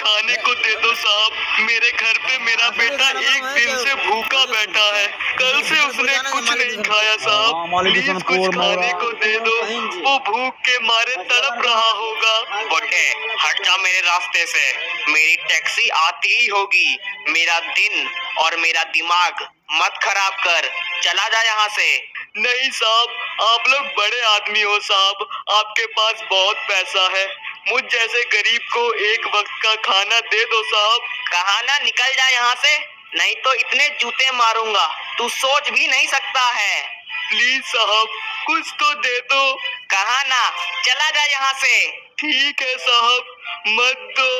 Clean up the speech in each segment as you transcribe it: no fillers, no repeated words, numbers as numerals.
खाने को दे दो साहब। मेरे घर पे मेरा बेटा एक दिन से भूखा बैठा है। कल से उसने कुछ नहीं खाया साहब। प्लीज कुछ खाने को दे दो। वो भूख के मारे तड़प रहा होगा। बटे हट जा मेरे रास्ते से। मेरी टैक्सी आती ही होगी। मेरा दिन और मेरा दिमाग मत खराब कर। चला जा यहाँ से। नहीं साहब, आप लोग बड़े आदमी हो साहब, आपके पास बहुत पैसा है। मुझ जैसे गरीब को एक वक्त का खाना दे दो साहब। कहा ना निकल जा यहाँ से, नहीं तो इतने जूते मारूंगा तू सोच भी नहीं सकता है। प्लीज साहब कुछ तो दे दो। कहा ना चला जा यहाँ से। ठीक है साहब, मत दो।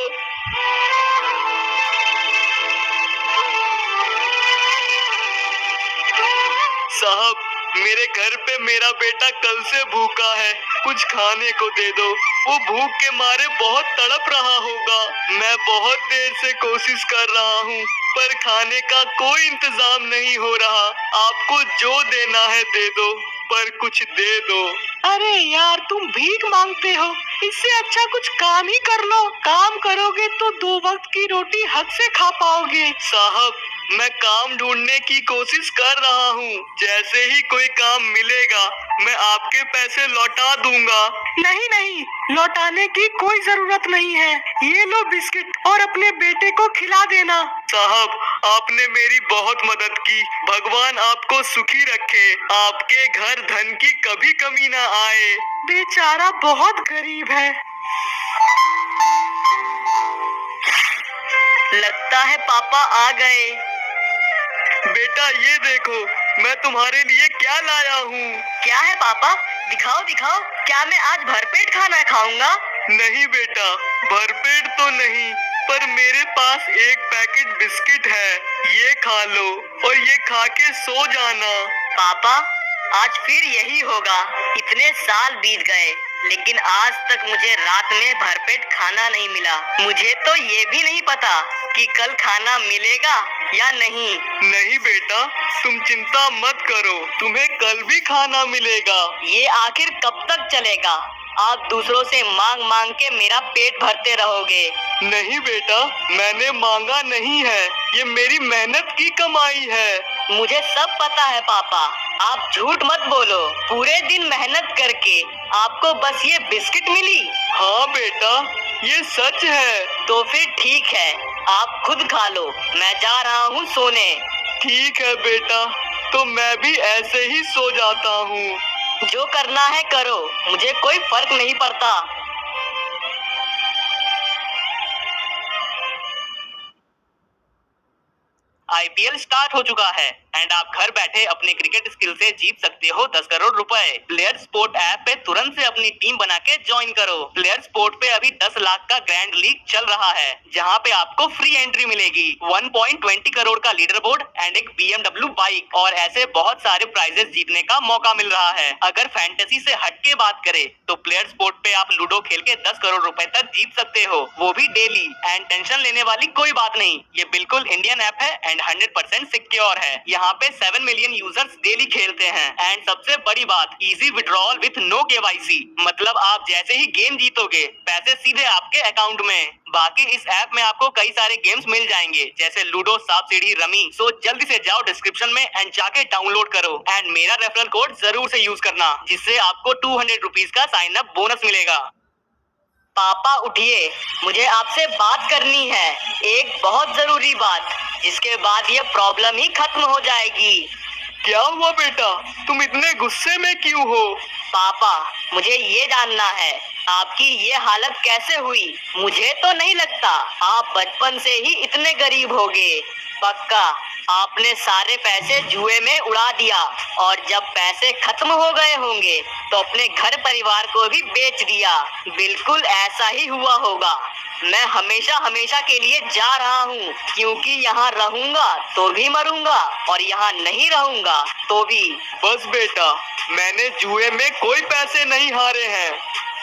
साहब मेरे घर पे मेरा बेटा कल से भूखा है, कुछ खाने को दे दो। वो भूख के मारे बहुत तड़प रहा होगा। मैं बहुत देर से कोशिश कर रहा हूँ पर खाने का कोई इंतजाम नहीं हो रहा। आपको जो देना है दे दो, पर कुछ दे दो। अरे यार तुम भीख मांगते हो, इससे अच्छा कुछ काम ही कर लो। काम करोगे तो 2 वक्त की रोटी हक से खा पाओगे। साहब मैं काम ढूंढने की कोशिश कर रहा हूँ, जैसे ही कोई काम मिलेगा मैं आपके पैसे लौटा दूंगा। नहीं नहीं, लौटाने की कोई जरूरत नहीं है। ये लो बिस्किट और अपने बेटे को खिला देना। साहब आपने मेरी बहुत मदद की, भगवान आपको सुखी रखे। आपके घर धन की कभी कमी ना आए। बेचारा बहुत गरीब है। लगता है पापा आ गए। बेटा ये देखो मैं तुम्हारे लिए क्या लाया हूँ। क्या है पापा? दिखाओ दिखाओ। क्या मैं आज भरपेट खाना खाऊंगा? नहीं बेटा, भरपेट तो नहीं, पर मेरे पास एक पैकेट बिस्किट है। ये खा लो और ये खा के सो जाना। पापा आज फिर यही होगा। इतने साल बीत गए लेकिन आज तक मुझे रात में भरपेट खाना नहीं मिला। मुझे तो ये भी नहीं पता कि कल खाना मिलेगा या नहीं। नहीं बेटा, तुम चिंता मत करो, तुम्हें कल भी खाना मिलेगा। ये आखिर कब तक चलेगा? आप दूसरों से मांग मांग के मेरा पेट भरते रहोगे। नहीं बेटा, मैंने मांगा नहीं है, ये मेरी मेहनत की कमाई है। मुझे सब पता है पापा, आप झूठ मत बोलो। पूरे दिन मेहनत करके आपको बस ये बिस्किट मिली? हाँ बेटा, ये सच है। तो फिर ठीक है, आप खुद खा लो, मैं जा रहा हूँ सोने। ठीक है बेटा, तो मैं भी ऐसे ही सो जाता हूँ। जो करना है करो, मुझे कोई फर्क नहीं पड़ता। आईपीएल स्टार्ट हो चुका है एंड आप घर बैठे अपने क्रिकेट स्किल से जीत सकते हो 10 करोड़ रुपए। प्लेयर स्पोर्ट ऐप पे तुरंत से अपनी टीम बना के ज्वाइन करो। प्लेयर स्पोर्ट पे अभी 10 लाख का ग्रैंड लीग चल रहा है, जहां पे आपको फ्री एंट्री मिलेगी, 1.20 करोड़ का लीडर बोर्ड एंड एक BMW बाइक और ऐसे बहुत सारे प्राइजेस जीतने का मौका मिल रहा है। अगर फैंटेसी से हटके बात करें तो प्लेयर स्पोर्ट पे आप लूडो खेल के 10 करोड़ रुपए तक जीत सकते हो, वो भी डेली। एंड टेंशन लेने वाली कोई बात नहीं, ये बिल्कुल इंडियन ऐप है एंड 100% सिक्योर है। यहाँ पे 7 मिलियन यूजर्स डेली खेलते हैं एंड सबसे बड़ी बात, easy withdrawal with no KYC. मतलब आप जैसे ही गेम जीतोगे पैसे सीधे आपके अकाउंट में। बाकी इस ऐप में आपको कई सारे गेम्स मिल जाएंगे जैसे लूडो, सांप सीढ़ी, रमी। सो जल्दी से जाओ डिस्क्रिप्शन में एंड जाके डाउनलोड करो एंड मेरा रेफरल कोड जरूर से यूज करना, जिससे आपको 200 रुपीज का साइन अप बोनस मिलेगा। पापा उठिए, मुझे आपसे बात करनी है, एक बहुत जरूरी बात, जिसके बाद ये प्रॉब्लम ही खत्म हो जाएगी। क्या हुआ बेटा, तुम इतने गुस्से में क्यों हो? पापा मुझे ये जानना है, आपकी ये हालत कैसे हुई? मुझे तो नहीं लगता आप बचपन से ही इतने गरीब होगे। पक्का आपने सारे पैसे जुए में उड़ा दिया और जब पैसे खत्म हो गए होंगे तो अपने घर परिवार को भी बेच दिया। बिल्कुल ऐसा ही हुआ होगा। मैं हमेशा हमेशा के लिए जा रहा हूँ, क्योंकि यहाँ रहूंगा तो भी मरूंगा और यहाँ नहीं रहूंगा तो भी। बस बेटा, मैंने जुए में कोई पैसे नहीं हारे हैं।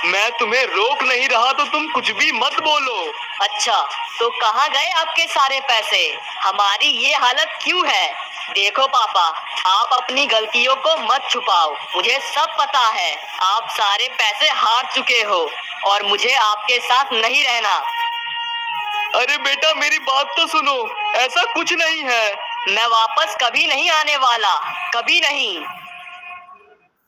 मैं तुम्हें रोक नहीं रहा तो तुम कुछ भी मत बोलो। अच्छा तो कहाँ गए आपके सारे पैसे? हमारी ये हालत क्यों है? देखो पापा, आप अपनी गलतियों को मत छुपाओ, मुझे सब पता है। आप सारे पैसे हार चुके हो और मुझे आपके साथ नहीं रहना। अरे बेटा मेरी बात तो सुनो, ऐसा कुछ नहीं है। मैं वापस कभी नहीं आने वाला, कभी नहीं।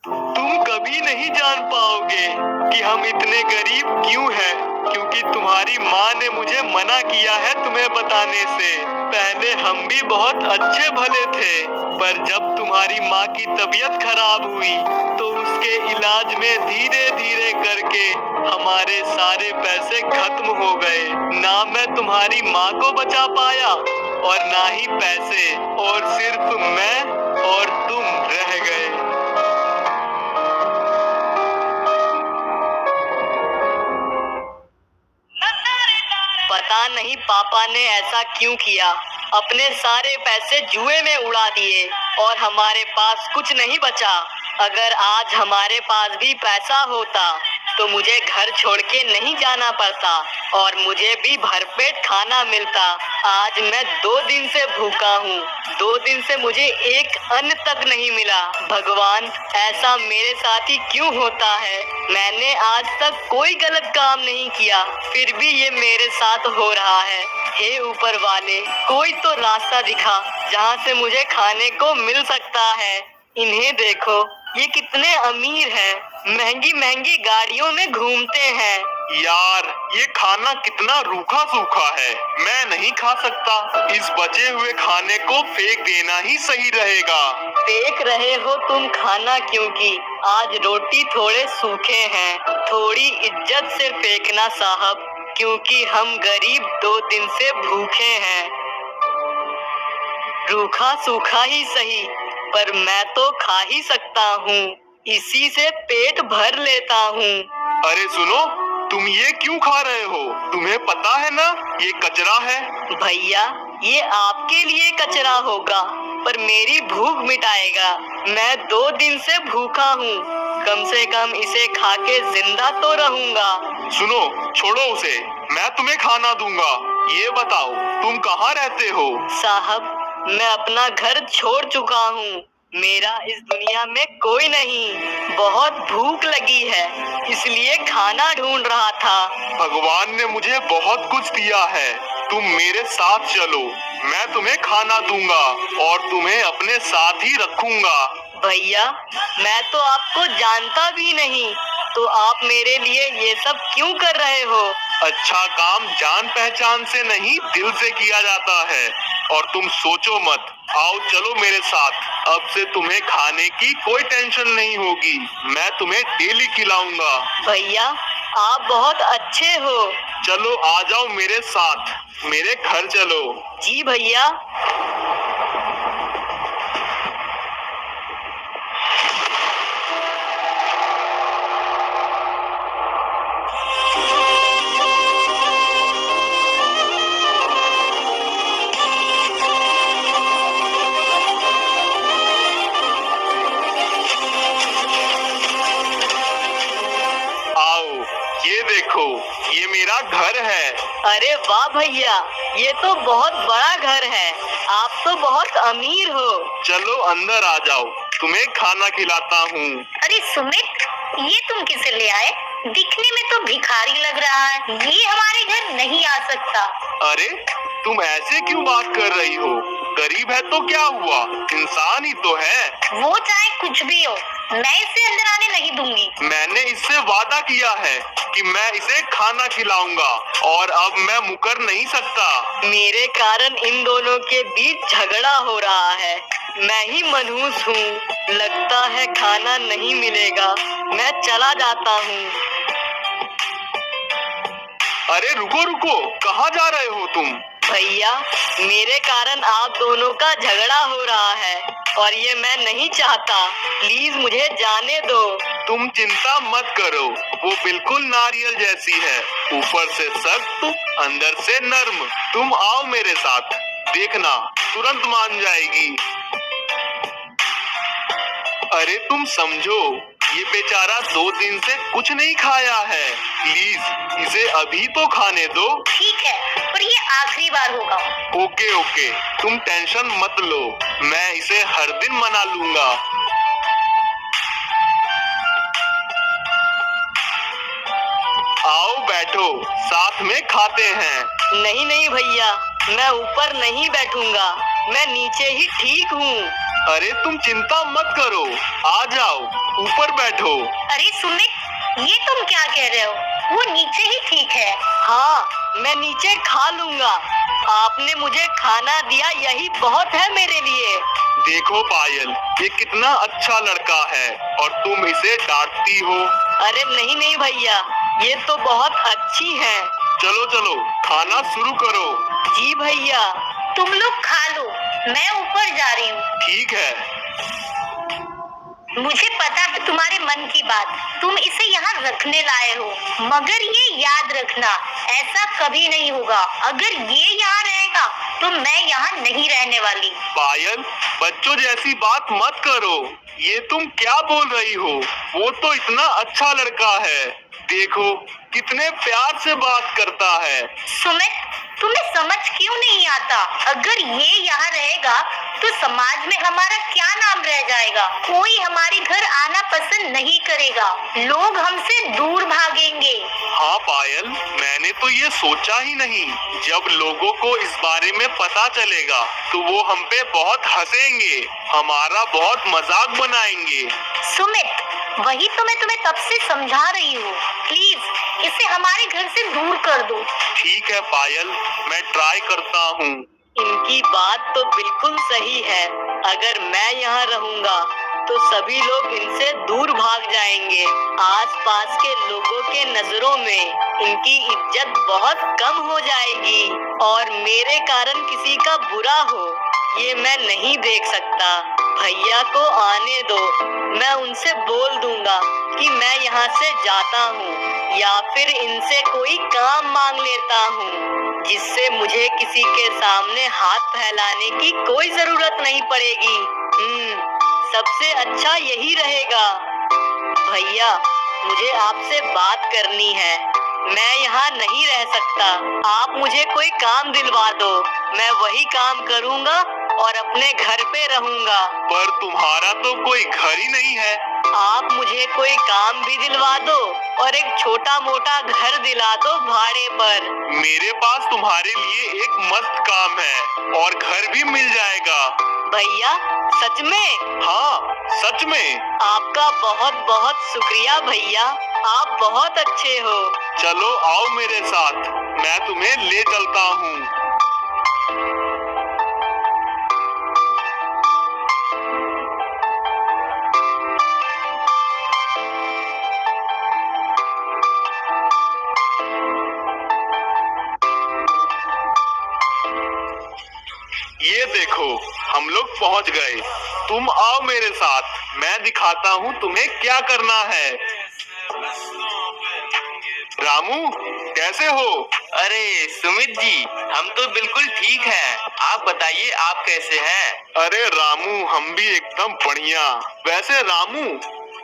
तुम कभी नहीं जान पाओगे कि हम इतने गरीब क्यों हैं, क्योंकि तुम्हारी माँ ने मुझे मना किया है तुम्हें बताने से। पहले हम भी बहुत अच्छे भले थे, पर जब तुम्हारी माँ की तबीयत खराब हुई तो उसके इलाज में धीरे धीरे करके हमारे सारे पैसे खत्म हो गए। ना मैं तुम्हारी माँ को बचा पाया और ना ही पैसे, और सिर्फ मैं और तुम रह गए। पता नहीं पापा ने ऐसा क्यों किया। अपने सारे पैसे जुए में उड़ा दिए और हमारे पास कुछ नहीं बचा। अगर आज हमारे पास भी पैसा होता तो मुझे घर छोड़ के नहीं जाना पड़ता और मुझे भी भरपेट खाना मिलता। आज मैं 2 दिन से भूखा हूँ। 2 दिन से मुझे एक अन्न तक नहीं मिला। भगवान, ऐसा मेरे साथ ही क्यों होता है? मैंने आज तक कोई गलत काम नहीं किया, फिर भी ये मेरे साथ हो रहा है। हे ऊपर वाले, कोई तो रास्ता दिखा जहाँ से मुझे खाने को मिल सकता है। इन्हें देखो, ये कितने अमीर हैं, महंगी महंगी गाड़ियों में घूमते हैं। यार ये खाना कितना रूखा सूखा है, मैं नहीं खा सकता। इस बचे हुए खाने को फेंक देना ही सही रहेगा। फेंक रहे हो तुम खाना, क्योंकि आज रोटी थोड़े सूखे हैं। थोड़ी इज्जत से फेंकना साहब, क्योंकि हम गरीब 2 दिन से भूखे हैं। रूखा सूखा ही सही, पर मैं तो खा ही सकता हूँ। इसी से पेट भर लेता हूँ। अरे सुनो, तुम ये क्यों खा रहे हो? तुम्हें पता है ना ये कचरा है। भैया, ये आपके लिए कचरा होगा, पर मेरी भूख मिटाएगा। मैं 2 दिन से भूखा हूँ, कम से कम इसे खा के जिंदा तो रहूंगा। सुनो, छोड़ो उसे, मैं तुम्हें खाना दूंगा। ये बताओ तुम कहाँ रहते हो? साहब, मैं अपना घर छोड़ चुका हूँ। मेरा इस दुनिया में कोई नहीं। बहुत भूख लगी है, इसलिए खाना ढूंढ रहा था। भगवान ने मुझे बहुत कुछ दिया है, तुम मेरे साथ चलो, मैं तुम्हें खाना दूंगा और तुम्हें अपने साथ ही रखूंगा। भैया, मैं तो आपको जानता भी नहीं, तो आप मेरे लिए ये सब क्यों कर रहे हो? अच्छा काम जान पहचान से नहीं, दिल से किया जाता है। और तुम सोचो मत, आओ चलो मेरे साथ। अब से तुम्हें खाने की कोई टेंशन नहीं होगी, मैं तुम्हें डेली खिलाऊंगा। भैया, आप बहुत अच्छे हो। चलो आ जाओ मेरे साथ, मेरे घर चलो। जी भैया। ये देखो, ये मेरा घर है। अरे वाह भैया, ये तो बहुत बड़ा घर है। आप तो बहुत अमीर हो। चलो अंदर आ जाओ, तुम्हें खाना खिलाता हूँ। अरे सुमित, ये तुम किसे ले आए? दिखने में तो भिखारी लग रहा है, ये हमारे घर नहीं आ सकता। अरे तुम ऐसे क्यों बात कर रही हो? गरीब है तो क्या हुआ, इंसान ही तो है। वो चाहे कुछ भी हो, मैं इसे अंदर आने नहीं दूंगी। मैंने इससे वादा किया है कि मैं इसे खाना खिलाऊंगा और अब मैं मुकर नहीं सकता। मेरे कारण इन दोनों के बीच झगड़ा हो रहा है। मैं ही मनहूस हूँ। लगता है खाना नहीं मिलेगा, मैं चला जाता हूँ। अरे रुको रुको, कहाँ जा रहे हो तुम? भैया, मेरे कारण आप दोनों का झगड़ा हो रहा है और ये मैं नहीं चाहता। प्लीज मुझे जाने दो। तुम चिंता मत करो, वो बिल्कुल नारियल जैसी है, ऊपर से सख्त, अंदर से नर्म। तुम आओ मेरे साथ, देखना तुरंत मान जाएगी। अरे तुम समझो, ये बेचारा 2 दिन से कुछ नहीं खाया है। प्लीज इसे अभी तो खाने दो। ठीक है, पर ये आखिरी बार होगा। ओके ओके, तुम टेंशन मत लो, मैं इसे हर दिन मना लूंगा। आओ बैठो, साथ में खाते हैं। नहीं नहीं भैया, मैं ऊपर नहीं बैठूंगा, मैं नीचे ही ठीक हूँ। अरे तुम चिंता मत करो, आ जाओ ऊपर बैठो। अरे सुमित, ये तुम क्या कह रहे हो? वो नीचे ही ठीक है। हाँ, मैं नीचे खा लूंगा। आपने मुझे खाना दिया, यही बहुत है मेरे लिए। देखो पायल, ये कितना अच्छा लड़का है और तुम इसे डांटती हो। अरे नहीं नहीं भैया, ये तो बहुत अच्छी है। चलो चलो खाना शुरू करो। जी भैया। तुम लोग खा लो, मैं ऊपर जा रही हूँ। ठीक है। मुझे पता है तुम्हारे मन की बात, तुम इसे यहाँ रखने लाए हो, मगर ये याद रखना, ऐसा कभी नहीं होगा। अगर ये यहाँ रहेगा तो मैं यहाँ नहीं रहने वाली। पायल, बच्चों जैसी बात मत करो। ये तुम क्या बोल रही हो? वो तो इतना अच्छा लड़का है, देखो कितने प्यार से बात करता है। सुमित, तुम्हें समझ क्यों नहीं आता? अगर ये यहाँ रहेगा तो समाज में हमारा क्या नाम रह जाएगा? कोई हमारे घर आना पसंद नहीं करेगा, लोग हमसे दूर भागेंगे। हाँ पायल, मैंने तो ये सोचा ही नहीं। जब लोगों को इस बारे में पता चलेगा तो वो हम पे बहुत हंसेंगे, हमारा बहुत मजाक बनाएंगे। सुमित, वही तो मैं तुम्हें तब से समझा रही हूँ, प्लीज इसे हमारे घर से दूर कर दो। ठीक है पायल, मैं ट्राई करता हूँ। इनकी बात तो बिल्कुल सही है। अगर मैं यहाँ रहूंगा तो सभी लोग इनसे दूर भाग जाएंगे। आसपास के लोगों के नजरों में इनकी इज्जत बहुत कम हो जाएगी और मेरे कारण किसी का बुरा हो, ये मैं नहीं देख सकता। भैया को आने दो, मैं उनसे बोल दूंगा कि मैं यहाँ से जाता हूँ या फिर इनसे कोई काम मांग लेता हूँ, जिससे मुझे किसी के सामने हाथ फैलाने की कोई जरूरत नहीं पड़ेगी। सबसे अच्छा यही रहेगा। भैया, मुझे आपसे बात करनी है, मैं यहाँ नहीं रह सकता। आप मुझे कोई काम दिलवा दो, मैं वही काम करूँगा और अपने घर पे रहूँगा। पर तुम्हारा तो कोई घर ही नहीं है। आप मुझे कोई काम भी दिलवा दो और एक छोटा मोटा घर दिला दो भाड़े पर। मेरे पास तुम्हारे लिए एक मस्त काम है और घर भी मिल जाएगा। भैया, सच में? हाँ सच में। आपका बहुत बहुत शुक्रिया भैया, आप बहुत अच्छे हो। चलो आओ मेरे साथ, मैं तुम्हें ले चलता हूँ। ये देखो, हम लोग पहुंच गए। तुम आओ मेरे साथ, मैं दिखाता हूँ तुम्हें क्या करना है। रामू, कैसे हो? अरे सुमित जी, हम तो बिल्कुल ठीक हैं। आप बताइए, आप कैसे हैं? अरे रामू, हम भी एकदम बढ़िया। वैसे रामू,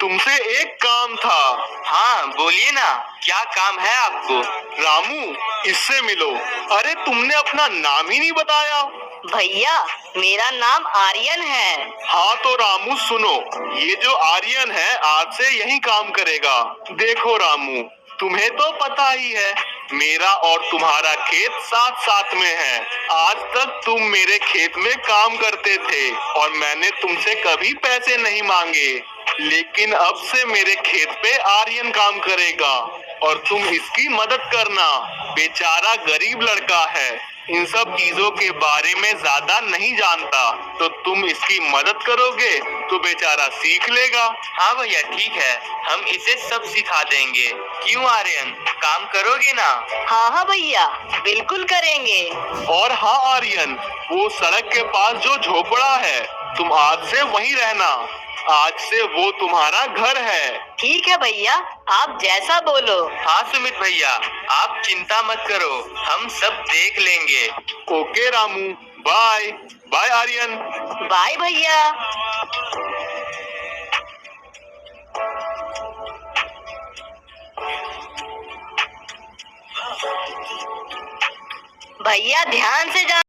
तुमसे एक काम था। हाँ बोलिए ना, क्या काम है आपको? रामू, इससे मिलो। अरे तुमने अपना नाम ही नहीं बताया। भैया, मेरा नाम आर्यन है। हाँ तो रामू सुनो, ये जो आर्यन है आज से यही काम करेगा। देखो रामू, तुम्हें तो पता ही है, मेरा और तुम्हारा खेत साथ साथ में है। आज तक तुम मेरे खेत में काम करते थे और मैंने तुमसे कभी पैसे नहीं मांगे, लेकिन अब से मेरे खेत पे आर्यन काम करेगा और तुम इसकी मदद करना। बेचारा गरीब लड़का है, इन सब चीजों के बारे में ज्यादा नहीं जानता, तो तुम इसकी मदद करोगे तो बेचारा सीख लेगा। हाँ भैया ठीक है, हम इसे सब सिखा देंगे। क्यों आर्यन, काम करोगे ना? हाँ हाँ भैया, बिल्कुल करेंगे। और हाँ आर्यन, वो सड़क के पास जो झोपड़ा है, तुम आज से वहीं रहना। आज से वो तुम्हारा घर है। ठीक है भैया, आप जैसा बोलो। हाँ सुमित भैया, आप चिंता मत करो, हम सब देख लेंगे। Okay Ramu, bye bye Aryan. Bye भैया। भैया ध्यान से जा।